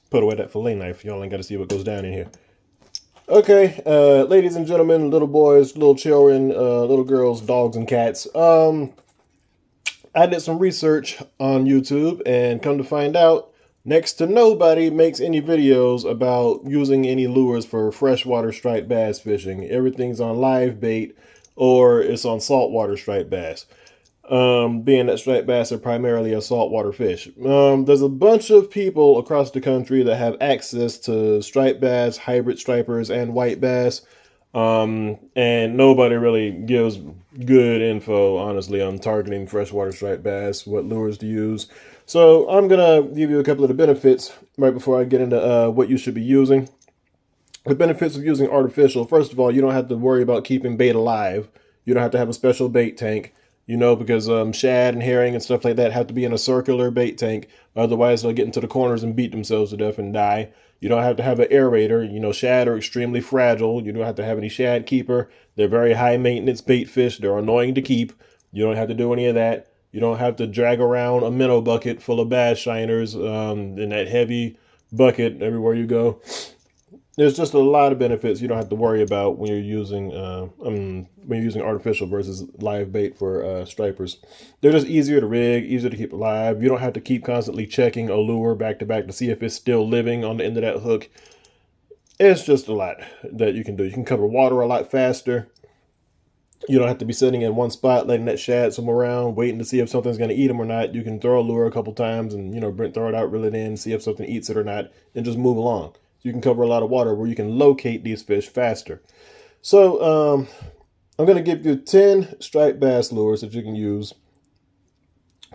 Put away that fillet knife. Y'all ain't got to see what goes down in here. Okay, ladies and gentlemen, little boys, little children, little girls, dogs, and cats. I did some research on YouTube and come to find out next to nobody makes any videos about using any lures for freshwater striped bass fishing. Everything's on live bait or it's on saltwater striped bass. Being that striped bass are primarily a saltwater fish. There's a bunch of people across the country that have access to striped bass, hybrid stripers, and white bass. And nobody really gives good info, honestly, on targeting freshwater striped bass, what lures to use. So I'm going to give you a couple of the benefits right before I get into what you should be using. The benefits of using artificial, first of all, you don't have to worry about keeping bait alive. You don't have to have a special bait tank. You know, because shad and herring and stuff like that have to be in a circular bait tank. Otherwise, they'll get into the corners and beat themselves to death and die. You don't have to have an aerator. You know, shad are extremely fragile. You don't have to have any shad keeper. They're very high maintenance bait fish. They're annoying to keep. You don't have to do any of that. You don't have to drag around a minnow bucket full of bass shiners in that heavy bucket everywhere you go. There's just a lot of benefits you don't have to worry about when you're using artificial versus live bait for stripers. They're just easier to rig, easier to keep alive. You don't have to keep constantly checking a lure back to back to see if it's still living on the end of that hook. It's just a lot that you can do. You can cover water a lot faster. You don't have to be sitting in one spot, letting that shad swim around, waiting to see if something's going to eat them or not. You can throw a lure a couple times and, throw it out, reel it in, see if something eats it or not, and just move along. You can cover a lot of water where you can locate these fish faster. So I'm going to give you 10 striped bass lures that you can use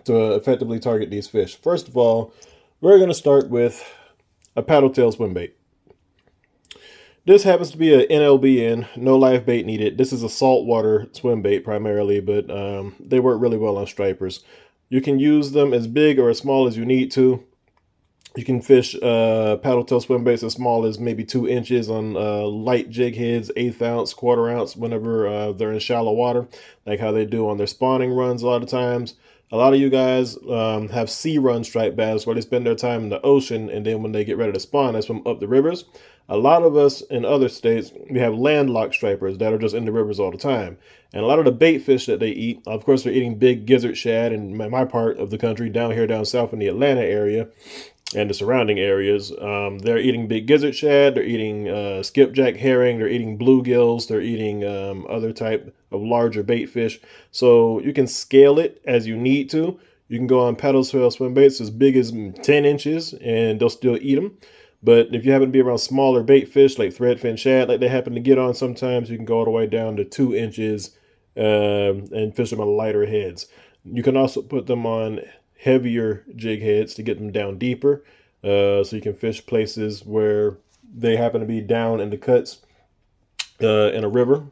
to effectively target these fish. First of all, we're going to start with a paddle tail swim bait. This happens to be an NLBN, no live bait needed. This is a saltwater swim bait primarily, but they work really well on stripers. You can use them as big or as small as you need to. You can fish paddle tail swim baits as small as maybe 2 inches on light jig heads, 1/8 ounce, 1/4 ounce, whenever they're in shallow water, like how they do on their spawning runs a lot of times. A lot of you guys have sea run striped bass where they spend their time in the ocean, and then when they get ready to spawn, they swim up the rivers. A lot of us in other states, we have landlocked stripers that are just in the rivers all the time. And a lot of the bait fish that they eat, of course, they're eating big gizzard shad in my part of the country, down south in the Atlanta area and the surrounding areas. They're eating big gizzard shad, they're eating skipjack herring, they're eating bluegills, they're eating other type of larger bait fish. So you can scale it as you need to. You can go on paddle tail swim baits as big as 10 inches and they'll still eat them. But if you happen to be around smaller bait fish like threadfin shad, like they happen to get on sometimes, you can go all the way down to 2 inches and fish them on lighter heads. You can also put them on heavier jig heads to get them down deeper, so you can fish places where they happen to be down in the cuts in a river,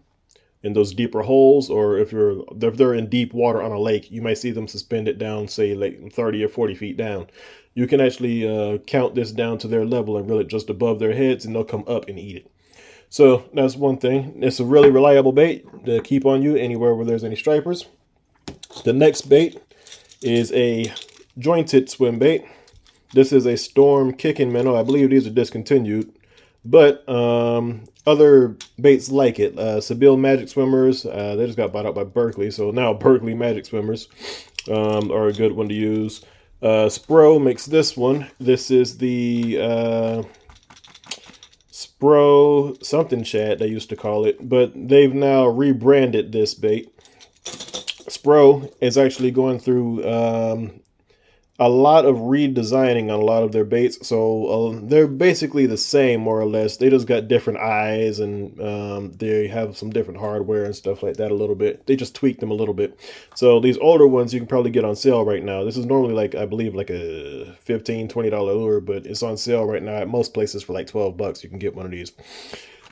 in those deeper holes, or if they're in deep water on a lake, you might see them suspended down, say like 30 or 40 feet down. You can actually count this down to their level and reel it just above their heads, and they'll come up and eat it. So that's one thing. It's a really reliable bait to keep on you anywhere where there's any stripers. The next bait is a jointed swim bait. This is a storm kicking minnow. I believe these are discontinued, but other baits like it. Sebile Magic Swimmers, they just got bought out by Berkley, so now Berkley Magic Swimmers are a good one to use. Spro makes this one. This is the Spro something shad they used to call it, but they've now rebranded this bait. Spro is actually going through a lot of redesigning on a lot of their baits. So they're basically the same, more or less. They just got different eyes and they have some different hardware and stuff like that a little bit. They just tweaked them a little bit. So these older ones you can probably get on sale right now. This is normally like, I believe, like a $15, $20 lure, but it's on sale right now at most places for like $12. You can get one of these.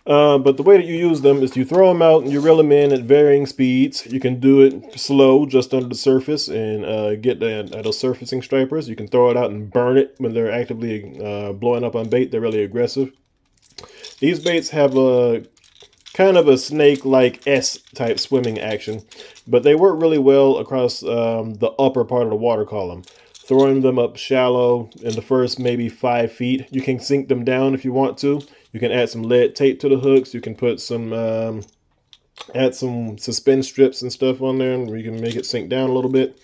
But the way that you use them is you throw them out and you reel them in at varying speeds. You can do it slow, just under the surface, and get those surfacing stripers. You can throw it out and burn it when they're actively blowing up on bait. They're really aggressive. These baits have a kind of a snake-like S-type swimming action, but they work really well across the upper part of the water column. throwing them up shallow in the first maybe 5 feet. You can sink them down if you want to. You can add some lead tape to the hooks. You can put some add some suspend strips and stuff on there, and you can make it sink down a little bit.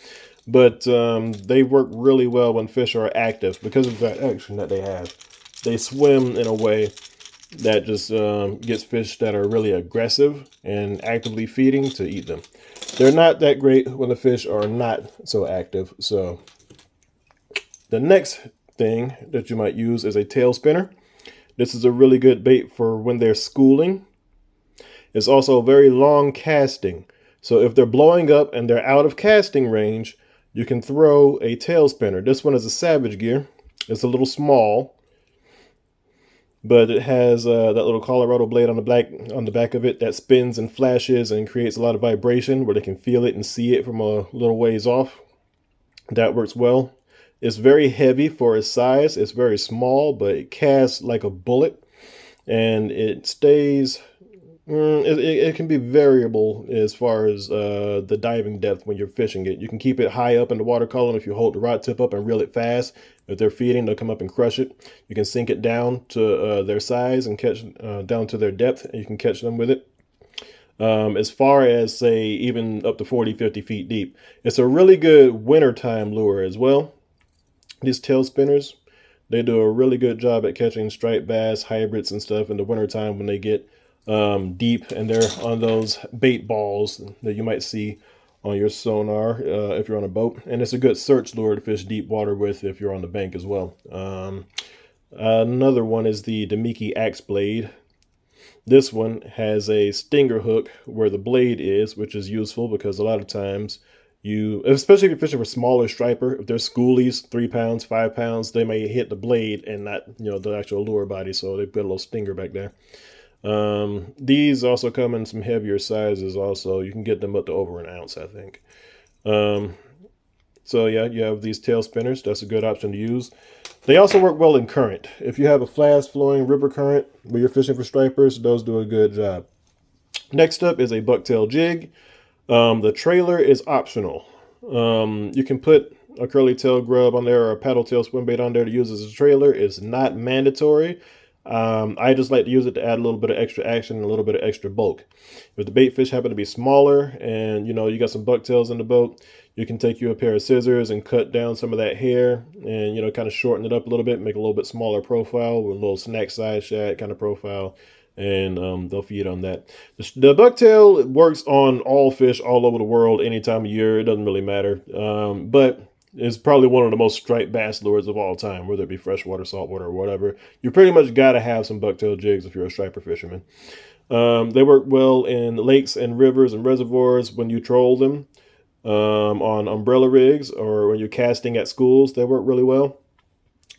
But they work really well when fish are active because of that action that they have. They swim in a way that just gets fish that are really aggressive and actively feeding to eat them. They're not that great when the fish are not so active. So the next thing that you might use is a tail spinner. This is a really good bait for when they're schooling. It's also very long casting. So if they're blowing up and they're out of casting range, you can throw a tail spinner. This one is a Savage Gear. It's a little small, but it has that little Colorado blade on the back of it that spins and flashes and creates a lot of vibration where they can feel it and see it from a little ways off. That works well. It's very heavy for its size. It's very small, but it casts like a bullet, and it stays. It can be variable as far as the diving depth when you're fishing it. You can keep it high up in the water column if you hold the rod tip up and reel it fast. If they're feeding, they'll come up and crush it. You can sink it down to their size and catch down to their depth, and you can catch them with it. As far as, say, even up to 40, 50 feet deep. It's a really good wintertime lure as well. These tail spinners, they do a really good job at catching striped bass, hybrids, and stuff in the wintertime when they get deep and they're on those bait balls that you might see on your sonar if you're on a boat. And it's a good search lure to fish deep water with if you're on the bank as well. Another one is the Demiki Axe Blade. This one has a stinger hook where the blade is, which is useful because a lot of times especially if you're fishing for smaller striper, if they're schoolies, 3 pounds, 5 pounds, they may hit the blade and not, the actual lure body. So they put a little stinger back there. These also come in some heavier sizes also. You can get them up to over an ounce, I think. So yeah, you have these tail spinners. That's a good option to use. They also work well in current. If you have a fast flowing river current where you're fishing for stripers, those do a good job. Next up is a Bucktail Jig. The trailer is optional. You can put a curly tail grub on there or a paddle tail swim bait on there to use as a trailer. It's not mandatory. I just like to use it to add a little bit of extra action and a little bit of extra bulk. If the bait fish happen to be smaller and you got some bucktails in the boat, you can take you a pair of scissors and cut down some of that hair and kind of shorten it up a little bit, make a little bit smaller profile with a little snack size shad kind of profile, and they'll feed on that. The bucktail works on all fish all over the world any time of year. It doesn't really matter, but it's probably one of the most striped bass lures of all time, whether it be freshwater, saltwater, or whatever. You pretty much got to have some bucktail jigs if you're a striper fisherman. They work well in lakes and rivers and reservoirs when you troll them, on umbrella rigs, or when you're casting at schools. They work really well.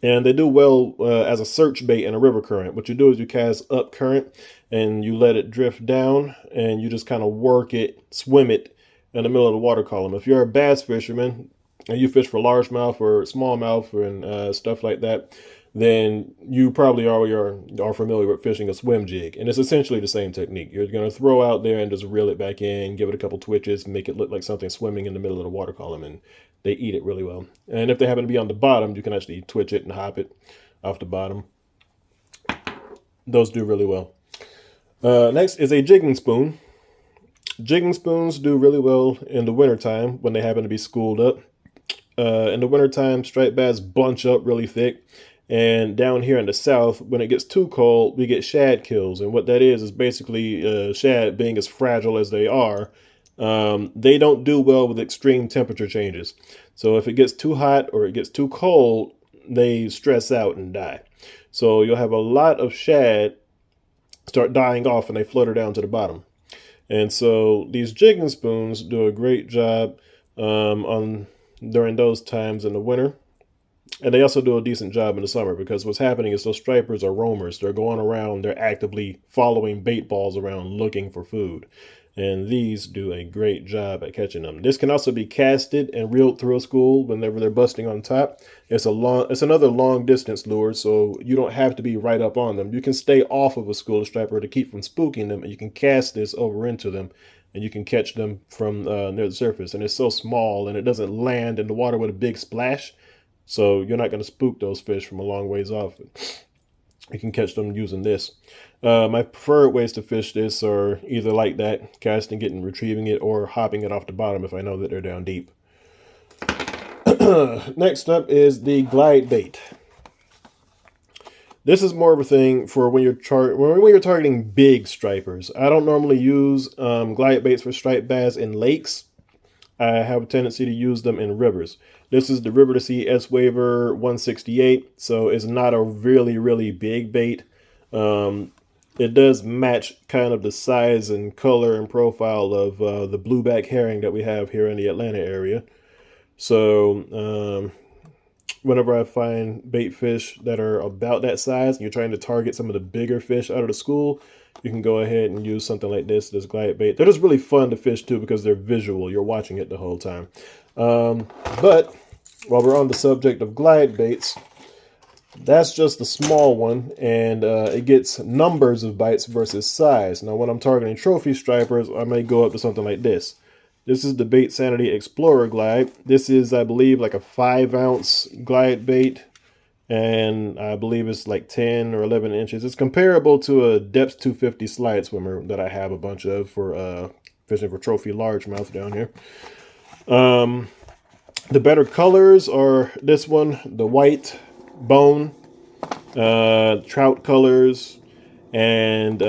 And they do well as a search bait in a river current. What you do is you cast up current and you let it drift down and you just kind of work it, swim it in the middle of the water column. If you're a bass fisherman and you fish for largemouth or smallmouth and stuff like that, then you probably are familiar with fishing a swim jig. And it's essentially the same technique. You're going to throw out there and just reel it back in, give it a couple twitches, make it look like something swimming in the middle of the water column, and they eat it really well. And if they happen to be on the bottom, you can actually twitch it and hop it off the bottom. Those do really well. Next is a jigging spoon. Jigging spoons do really well in the wintertime when they happen to be schooled up. In the wintertime, striped bass bunch up really thick. And down here in the south, when it gets too cold, we get shad kills. And what that is basically shad, being as fragile as they are, they don't do well with extreme temperature changes. So if it gets too hot or it gets too cold, they stress out and die. So you'll have a lot of shad start dying off and they flutter down to the bottom. And so these jigging spoons do a great job during those times in the winter. And they also do a decent job in the summer, because what's happening is those stripers are roamers. They're going around, they're actively following bait balls around looking for food. And these do a great job at catching them. This can also be casted and reeled through a school whenever they're busting on top. It's another long distance lure, so you don't have to be right up on them. You can stay off of a school striper to keep from spooking them, and you can cast this over into them, and you can catch them from near the surface. And it's so small, and it doesn't land in the water with a big splash. So you're not going to spook those fish from a long ways off. You can catch them using this. My preferred ways to fish this are either like that, casting it and retrieving it, or hopping it off the bottom if I know that they're down deep. Next up is the glide bait. This is more of a thing for when you're targeting big stripers. I don't normally use glide baits for striped bass in lakes. I have a tendency to use them in rivers. This is the River to Sea S-Waver 168, so it's not a really big bait. It does match kind of the size and color and profile of the blueback herring that we have here in the Atlanta area. So whenever I find bait fish that are about that size and you're trying to target some of the bigger fish out of the school, you can go ahead and use something like this glide bait. They're just really fun to fish too because they're visual. You're watching it the whole time. But while we're on the subject of glide baits, that's just the small one, and it gets numbers of bites versus size. Now, when I'm targeting trophy stripers, I may go up to something like this. This is the Bait Sanity Explorer Glide. This is, I believe, like a 5-ounce glide bait, and I believe it's like 10 or 11 inches. It's comparable to a Depth 250 slide swimmer that I have a bunch of for fishing for trophy largemouth down here. The better colors are this one, the white bone, trout colors, and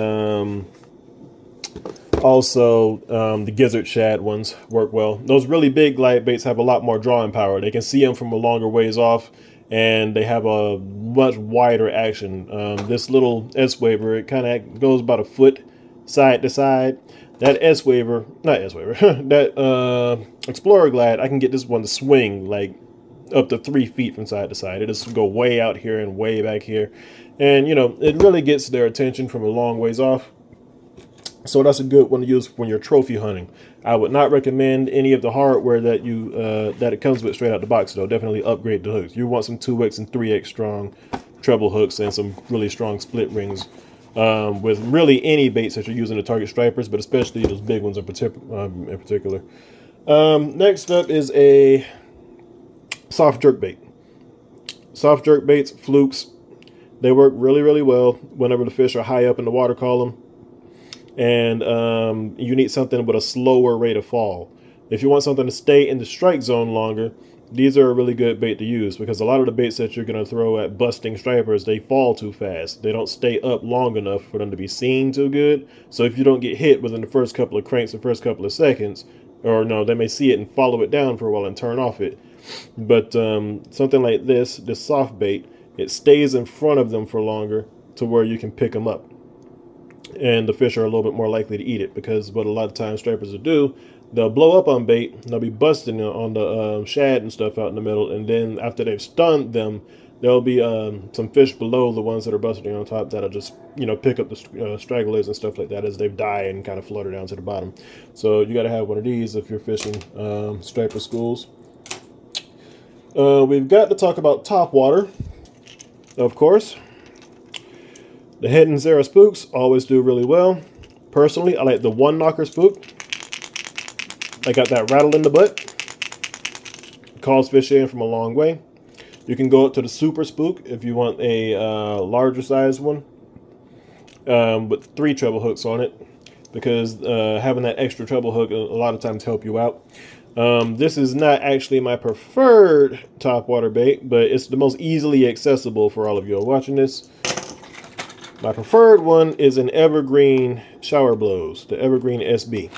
also the gizzard shad ones work well. Those really big glide baits have a lot more drawing power. They can see them from a longer ways off, and they have a much wider action. This little S-Waver, it kind of goes about a foot side to side. That S-Waver, not S-Waver, that Explorer Glide, I can get this one to swing like up to 3 feet from side to side. It just go way out here and way back here. And, you know, it really gets their attention from a long ways off. So that's a good one to use when you're trophy hunting. I would not recommend any of the hardware that that it comes with straight out the box, though. Definitely upgrade the hooks. You want some 2X and 3X strong treble hooks and some really strong split rings with really any baits that you're using to target stripers, but especially those big ones in particular. Next up is a soft jerkbait. Soft jerkbaits, flukes, they work really well whenever the fish are high up in the water column. And you need something with a slower rate of fall. If you want something to stay in the strike zone longer, these are a really good bait to use, because a lot of the baits that you're going to throw at busting stripers, they fall too fast. They don't stay up long enough for them to be seen too good. So if you don't get hit within the first couple of cranks, the first couple of seconds, or no, they may see it and follow it down for a while and turn off it. But something like this soft bait, it stays in front of them for longer to where you can pick them up. And the fish are a little bit more likely to eat it, because what a lot of times stripers will do, they'll blow up on bait, they'll be busting on the shad and stuff out in the middle, and then after they've stunned them, there'll be some fish below the ones that are busting on top that'll just, you know, pick up the stragglers and stuff like that as they die and kind of flutter down to the bottom. So you got to have one of these if you're fishing striper schools. We've got to talk about Topwater, of course. The Head and Zara spooks always do really well. Personally, I like the one knocker spook. I got that rattle in the butt. Calls fish in from a long way. You can go up to the super spook if you want a larger size one with 3 treble hooks on it, because having that extra treble hook a lot of times help you out. This is not actually my preferred topwater bait, but it's the most easily accessible for all of you watching this. My preferred one is an Evergreen Shower Blows, the Evergreen SB.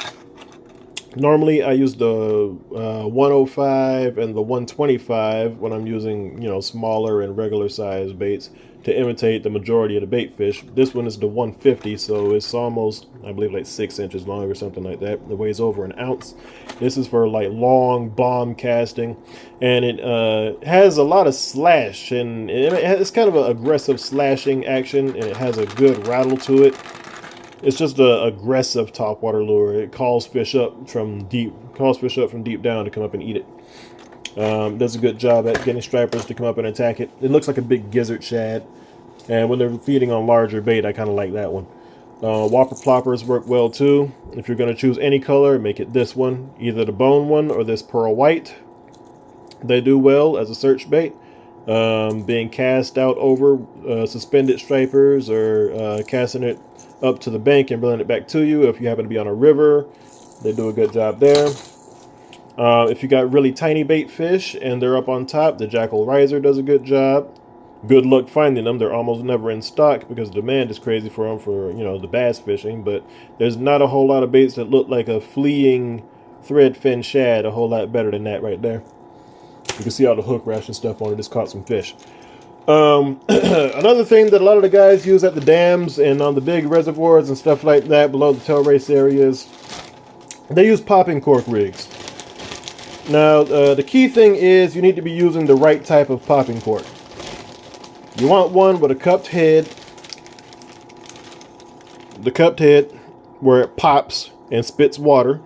Normally I use the 105 and the 125 when I'm using, you know, smaller and regular size baits to imitate the majority of the bait fish. This one is the 150, so it's almost, I believe, like 6 inches long or something like that. It weighs over an ounce. This is for like long bomb casting, and it has a lot of slash, and it's kind of an aggressive slashing action, and it has a good rattle to it. It's just an aggressive topwater lure. It calls fish up from deep down to come up and eat it. Does a good job at getting stripers to come up and attack it. It looks like a big gizzard shad, and when they're feeding on larger bait, I kind of like that one. Whopper ploppers work well too. If you're going to choose any color, make it this one, either the bone one or this pearl white. They do well as a search bait. being cast out over suspended stripers, or casting it up to the bank and bringing it back to you. If you happen to be on a river, they do a good job there. If you got really tiny bait fish and they're up on top, the Jackal Riser does a good job. Good luck finding them. They're almost never in stock because demand is crazy for them for, you know, the bass fishing. But there's not a whole lot of baits that look like a fleeing thread fin shad a whole lot better than that right there. You can see all the hook rash and stuff on it. Just caught some fish. Another thing that a lot of the guys use at the dams and on the big reservoirs and stuff like that below the tail race areas, they use popping cork rigs. Now, the key thing is you need to be using the right type of popping cork. You want one with a cupped head. The cupped head where it pops and spits water.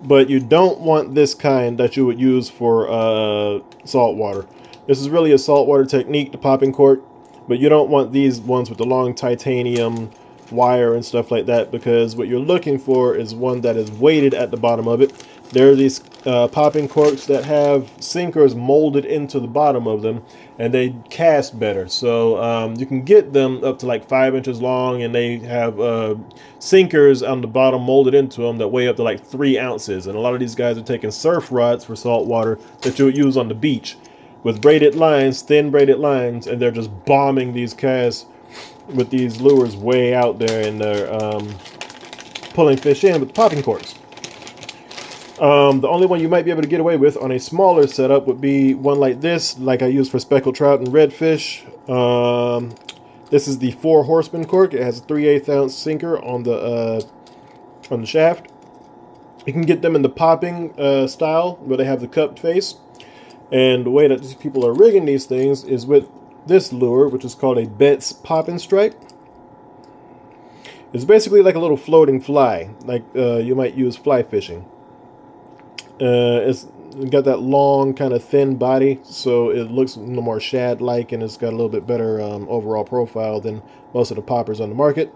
But you don't want this kind that you would use for saltwater. This is really a saltwater technique, the popping cork. But you don't want these ones with the long titanium wire and stuff like that, because what you're looking for is one that is weighted at the bottom of it. There are these popping corks that have sinkers molded into the bottom of them, and they cast better. So you can get them up to like 5 inches long, and they have sinkers on the bottom molded into them that weigh up to like 3 ounces. And a lot of these guys are taking surf rods for saltwater that you would use on the beach with braided lines, thin braided lines, and they're just bombing these casts with these lures way out there, and they're pulling fish in with the popping corks. The only one you might be able to get away with on a smaller setup would be one like this, like I use for speckled trout and redfish. This is the 4 Horseman cork. It has a 3/8 ounce sinker on the shaft. You can get them in the popping style where they have the cupped face. And the way that these people are rigging these things is with this lure, which is called a Betts Pop and Strike. It's basically like a little floating fly, like you might use fly fishing. It's got that long, kind of thin body, so it looks a little more shad-like, and it's got a little bit better overall profile than most of the poppers on the market.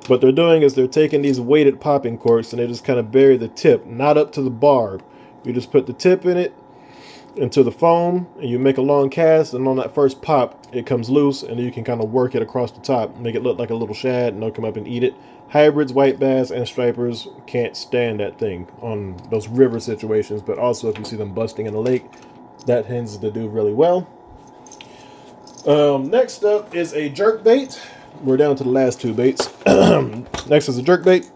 What they're doing is they're taking these weighted popping corks, and they just kind of bury the tip, not up to the barb. You just put the tip in it, into the foam, and you make a long cast, and on that first pop it comes loose, and you can kind of work it across the top, make it look like a little shad, and they'll come up and eat it. Hybrids, white bass, and stripers can't stand that thing on those river situations, but also if you see them busting in the lake, that tends to do really well. Next up is a jerkbait. We're down to the last 2 baits. Next is a jerkbait.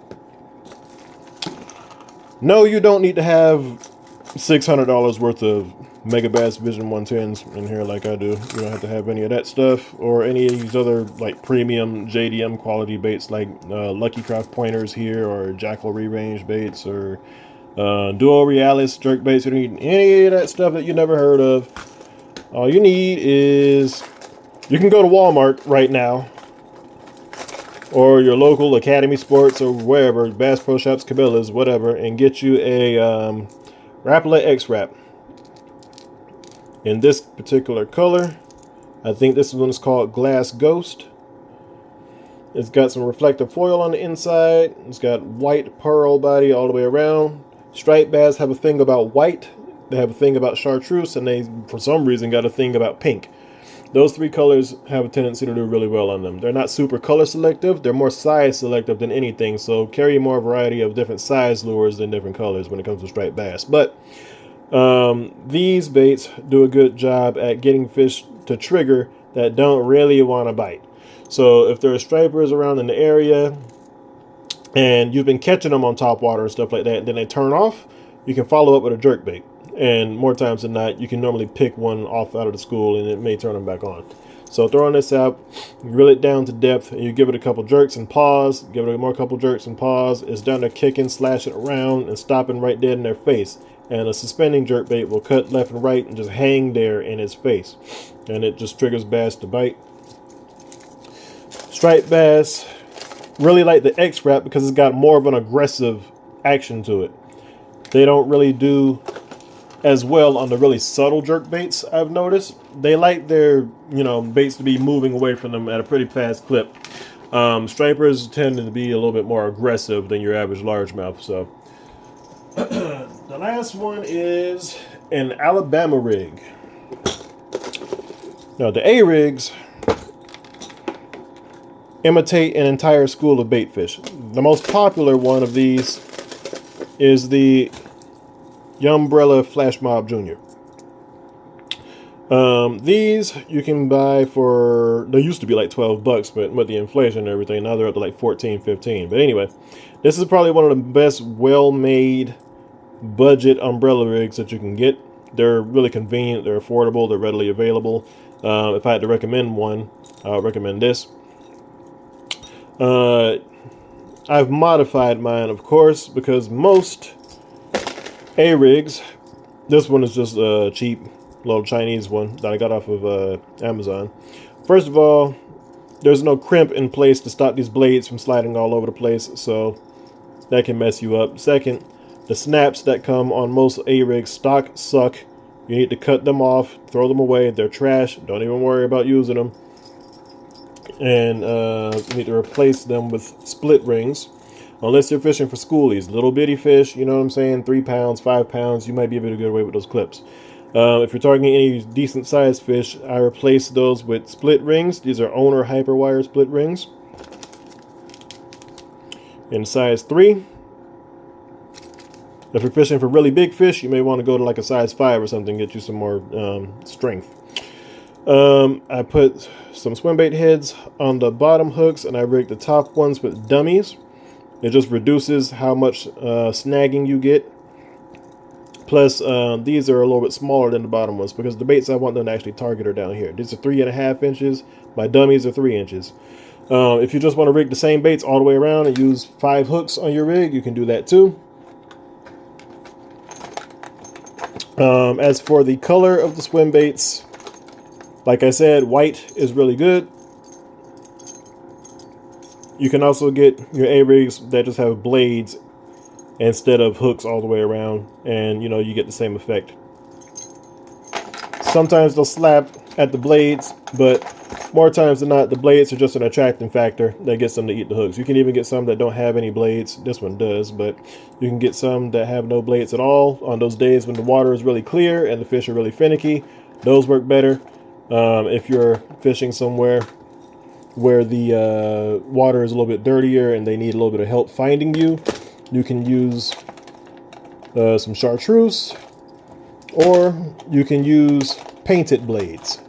No, you don't need to have $600 worth of Mega Bass Vision 110s in here like I do. You don't have to have any of that stuff or any of these other like premium JDM quality baits like Lucky Craft pointers here, or Jackal re-range baits, or Duo Realis jerk baits. You don't need any of that stuff that you never heard of. All you need is, you can go to Walmart right now, or your local Academy Sports or wherever, Bass Pro Shops, Cabela's, whatever, and get you a Rapala X-Wrap in this particular color. I think this one is called Glass Ghost. It's got some reflective foil on the inside. It's got white pearl body all the way around. Striped bass have a thing about white. They have a thing about chartreuse, and they, for some reason, got a thing about pink. Those 3 colors have a tendency to do really well on them. They're not super color selective. They're more size selective than anything. So carry more variety of different size lures than different colors when it comes to striped bass. But these baits do a good job at getting fish to trigger that don't really want to bite. So if there are stripers around in the area and you've been catching them on Topwater and stuff like that, and then they turn off, you can follow up with a jerkbait. And more times than not, you can normally pick one off out of the school and it may turn them back on. So throwing this out, reel it down to depth, and you give it a couple jerks and pause, give it a couple jerks and pause. It's down there kicking, slashing around, and stopping right dead in their face. And a suspending jerkbait will cut left and right and just hang there in its face. And it just triggers bass to bite. Striped bass really like the X-Wrap because it's got more of an aggressive action to it. They don't really do as well on the really subtle jerk baits, I've noticed. They like their, baits to be moving away from them at a pretty fast clip. Stripers tend to be a little bit more aggressive than your average largemouth. So the last one is an Alabama rig. Now the A-rigs imitate an entire school of bait fish. The most popular one of these is the Umbrella Flash Mob Jr. These you can buy for, they used to be like 12 bucks, but with the inflation and everything, now they're up to like 14, 15. But anyway, this is probably one of the best well-made budget umbrella rigs that you can get. They're really convenient, they're affordable, they're readily available. If I had to recommend one, I would recommend this. I've modified mine, of course, because most A-rigs, this one is just a cheap little Chinese one that I got off of Amazon. First of all, there's no crimp in place to stop these blades from sliding all over the place, so that can mess you up. Second, the snaps that come on most A-rigs stock suck. You need to cut them off, throw them away. They're trash. Don't even worry about using them. And you need to replace them with split rings. Unless you're fishing for schoolies, little bitty fish, you know what I'm saying, 3 pounds, 5 pounds, you might be able to get away with those clips. If you're targeting any decent sized fish, I replace those with split rings. These are owner hyperwire split rings in size 3. If you're fishing for really big fish, you may want to go to like a size 5 or something, get you some more strength. I put some Swimbait heads on the bottom hooks, and I rigged the top ones with dummies. It just reduces how much snagging you get. Plus, these are a little bit smaller than the bottom ones because the baits I want them to actually target are down here. These are 3.5 inches. My dummies are 3 inches. If you just want to rig the same baits all the way around and use 5 hooks on your rig, you can do that too. As for the color of the swim baits, like I said, white is really good. You can also get your A-rigs that just have blades instead of hooks all the way around, and you know, you get the same effect. Sometimes they'll slap at the blades, but more times than not, the blades are just an attracting factor that gets them to eat the hooks. You can even get some that don't have any blades. This one does, but you can get some that have no blades at all on those days when the water is really clear and the fish are really finicky. Those work better. If you're fishing somewhere where the water is a little bit dirtier and they need a little bit of help finding you, you can use some chartreuse, or you can use painted blades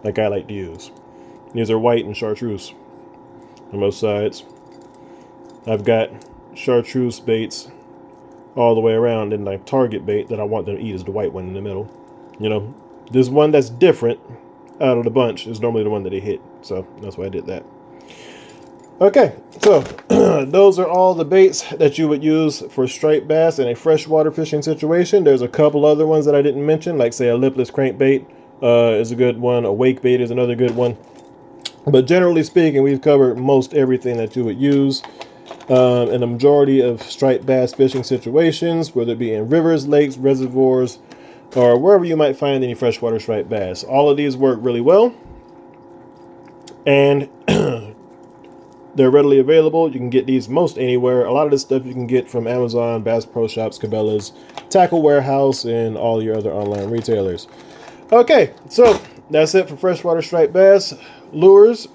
like I like to use. These are white and chartreuse on both sides. I've got chartreuse baits all the way around, and my target bait that I want them to eat is the white one in the middle. You know, this one that's different out of the bunch is normally the one that they hit, so that's why I did that. Okay, so those are all the baits that you would use for striped bass in a freshwater fishing situation. There's a couple other ones that I didn't mention, like say a lipless crankbait is a good one, a wake bait is another good one. But generally speaking, we've covered most everything that you would use in the majority of striped bass fishing situations, whether it be in rivers, lakes, reservoirs, or wherever you might find any freshwater striped bass. All of these work really well, and they're readily available. You can get these most anywhere. A lot of this stuff you can get from Amazon, Bass Pro Shops, Cabela's, Tackle Warehouse, and all your other online retailers. Okay, so that's it for freshwater striped bass lures.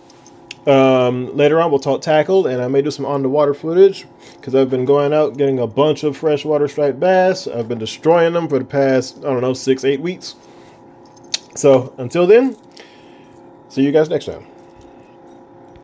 Later on we'll talk tackle, and I may do some on the water footage because I've been going out getting a bunch of freshwater striped bass. I've been destroying them for the past, I don't know, 6-8 weeks. So until then, see you guys next time.